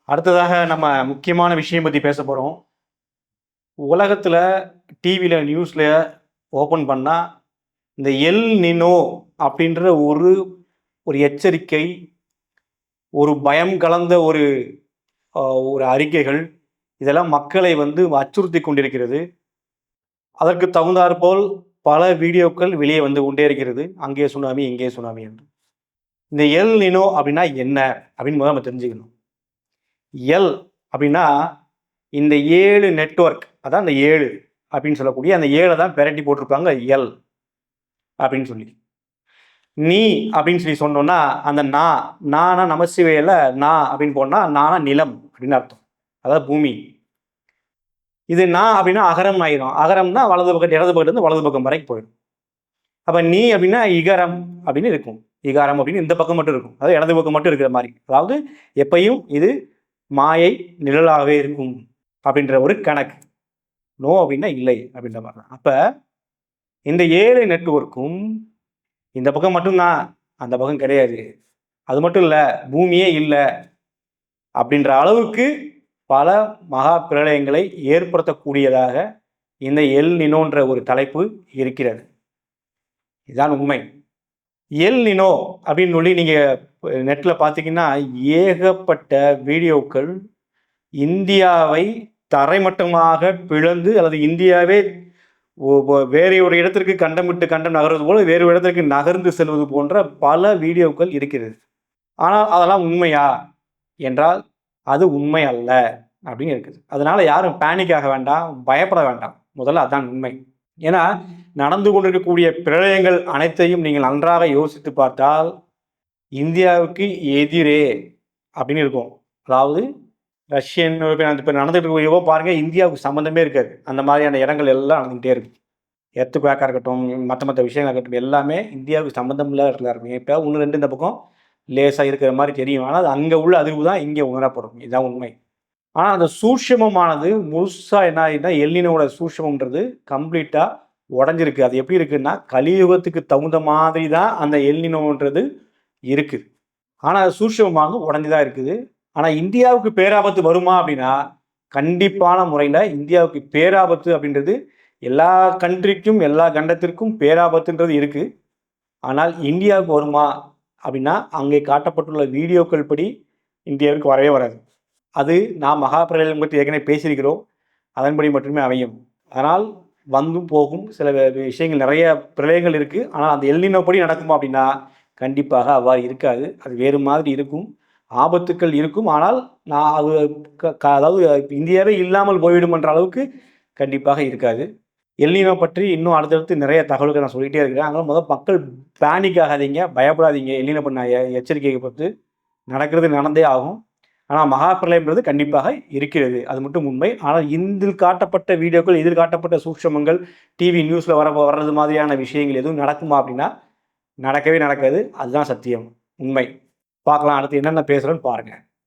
அடுத்ததாக நம்ம முக்கியமான விஷயம் பற்றி பேச போகிறோம். உலகத்தில் டிவியில் நியூஸில் ஓப்பன் பண்ணால் இந்த எல் நினோ அப்படின்ற ஒரு ஒரு எச்சரிக்கை, ஒரு பயம் கலந்த ஒரு ஒரு அறிக்கைகள் இதெல்லாம் மக்களை அச்சுறுத்தி கொண்டிருக்கிறது. அதற்கு தகுந்தாற்போல் பல வீடியோக்கள் வெளியே வந்து கொண்டே இருக்கிறது. அங்கே சுனாமி, இங்கே சுனாமி என்று. இந்த எல் நினோ அப்படின்னா என்ன அப்படின்னு முதல்ல நம்ம தெரிஞ்சுக்கணும். எல் அப்படின்னா இந்த 7 நெட்வொர்க், அதான் இந்த 7 அப்படின்னு சொல்லக்கூடிய அந்த 7 தான் பெரட்டி போட்டிருப்பாங்க எல் அப்படின்னு சொல்லி. நீ அப்படின்னு சொல்லி சொன்னோம்னா அந்த நானா நமசிவேல நான் அப்படின்னு போனா நானா நிலம் அப்படின்னு அர்த்தம், அதாவது பூமி. இது நான் அப்படின்னா அகரம் ஆயிரும். அகரம்னா வலது பக்கம் இடது பக்கத்துலேருந்து வலது பக்கம் வரைக்கும் போயிடும். அப்போ நீ அப்படின்னா இகரம் அப்படின்னு இருக்கும். இகாரம் அப்படின்னு இந்த பக்கம் மட்டும் இருக்கும், அதாவது இடது பக்கம் மட்டும் இருக்கிற மாதிரி. அதாவது எப்பையும் இது மாயை நிழலாகவே இருக்கும் அப்படின்ற ஒரு கணக்கு. நோ அப்படின்னா இல்லை அப்படின்ற மாதிரி தான். அப்போ இந்த 7 நெட்வொர்க்கும் இந்த பக்கம் மட்டும்தான், அந்த பக்கம் கிடையாது. அது மட்டும் இல்லை, பூமியே இல்லை அப்படின்ற அளவுக்கு பல மகா பிரளயங்களை ஏற்படுத்தக்கூடியதாக இந்த எல் நினோன்ற ஒரு தலைப்பு இருக்கிறது. இதுதான் உண்மை. எல் நினோ அப்படின்னு சொல்லி நீங்கள் நெட்டில் பார்த்தீங்கன்னா ஏகப்பட்ட வீடியோக்கள் இந்தியாவை தரைமட்டமாக பிளந்து அல்லது இந்தியாவே வேறு ஒரு இடத்திற்கு கண்டம் விட்டு கண்டம் நகர்வது போல வேறு ஒரு இடத்திற்கு நகர்ந்து செல்வது போன்ற பல வீடியோக்கள் இருக்கிறது. ஆனால் அதெல்லாம் உண்மையா என்றால் அது உண்மை அல்ல அப்படின்னு இருக்குது. அதனால யாரும் பேனிக் ஆக வேண்டாம், பயப்பட வேண்டாம். முதல்ல அதான் உண்மை. ஏன்னா நடந்து கொண்டிருக்கக்கூடிய பிரளயங்கள் அனைத்தையும் நீங்கள் நன்றாக யோசித்து பார்த்தால் இந்தியாவுக்கு எதிரே அப்படின்னு இருக்கும். அதாவது ரஷ்யன் இப்போ நடந்துட்டு இருக்க பாருங்க, இந்தியாவுக்கு சம்மந்தமே இருக்காது. அந்த மாதிரியான இடங்கள் எல்லாம் நடந்துகிட்டே இருக்கு. எர்த்குவேக்காக இருக்கட்டும், மற்ற விஷயங்கள் இருக்கட்டும், எல்லாமே இந்தியாவுக்கு சம்மந்தம் இல்லாத இடத்துல இருக்கும். இப்போ 1, 2 இந்த பக்கம் லேசாக இருக்கிற மாதிரி தெரியும். ஆனால் அது அங்கே உள்ள அதிர்வு தான் இங்கே உணரப்படும். இதுதான் உண்மை. ஆனால் அந்த சூட்சமமானது முழுசாக என்ன ஆகிடுனா எல்லினோட சூட்சமம்ன்றது கம்ப்ளீட்டாக உடஞ்சிருக்கு. அது எப்படி இருக்குன்னா கலியுகத்துக்கு தகுந்த மாதிரி தான் அந்த எல்லினோன்றது இருக்குது. ஆனால் அது சூட்சமமாக உடஞ்சி தான் இருக்குது. ஆனால் இந்தியாவுக்கு பேராபத்து வருமா அப்படின்னா கண்டிப்பான முறையில் இந்தியாவுக்கு பேராபத்து அப்படின்றது எல்லா கண்ட்ரிக்கும் எல்லா கண்டத்திற்கும் பேராபத்துன்றது இருக்குது. ஆனால் இந்தியாவுக்கு வருமா அப்படின்னா அங்கே காட்டப்பட்டுள்ள வீடியோக்கள் படி இந்தியாவுக்கு வரவே வராது. அது நான் மகா பிரளயம் பற்றி ஏற்கனவே பேசியிருக்கிறோம். அதன்படி மட்டுமே அமையும். அதனால் வந்தும் போகும் சில விஷயங்கள், நிறைய பிரளயங்கள் இருக்குது. ஆனால் அந்த எல்னினோ படி நடக்குமா அப்படின்னா கண்டிப்பாக அவ்வாறு இருக்காது. அது வேறு மாதிரி இருக்கும், ஆபத்துக்கள் இருக்கும். ஆனால் நான் அது அதாவது இந்தியாவே இல்லாமல் போய்விடும் என்ற அளவுக்கு கண்டிப்பாக இருக்காது. எல்னினோ பற்றி இன்னும் அடுத்தடுத்து நிறைய தகவல்கள் நான் சொல்லிகிட்டே இருக்கிறேன். அதனால் முதல் மக்கள் பேனிக் ஆகாதீங்க, பயப்படாதீங்க. எல்னினோ பண்ண எச்சரிக்கையை பொறுத்து நடக்கிறது நடந்தே ஆகும். ஆனால் மகா பிரளயம்ன்றது கண்டிப்பாக இருக்கிறது, அது மட்டும் உண்மை. ஆனால் இதில் காட்டப்பட்ட வீடியோக்கள், இதில் காட்டப்பட்ட சூட்சமங்கள், டிவி நியூஸில் வர்றது மாதிரியான விஷயங்கள் எதுவும் நடக்குமா அப்படின்னா நடக்கவே நடக்காது. அதுதான் சத்தியம், உண்மை. பார்க்கலாம் அடுத்து என்னென்ன பேசுகிறேன்னு பாருங்கள்.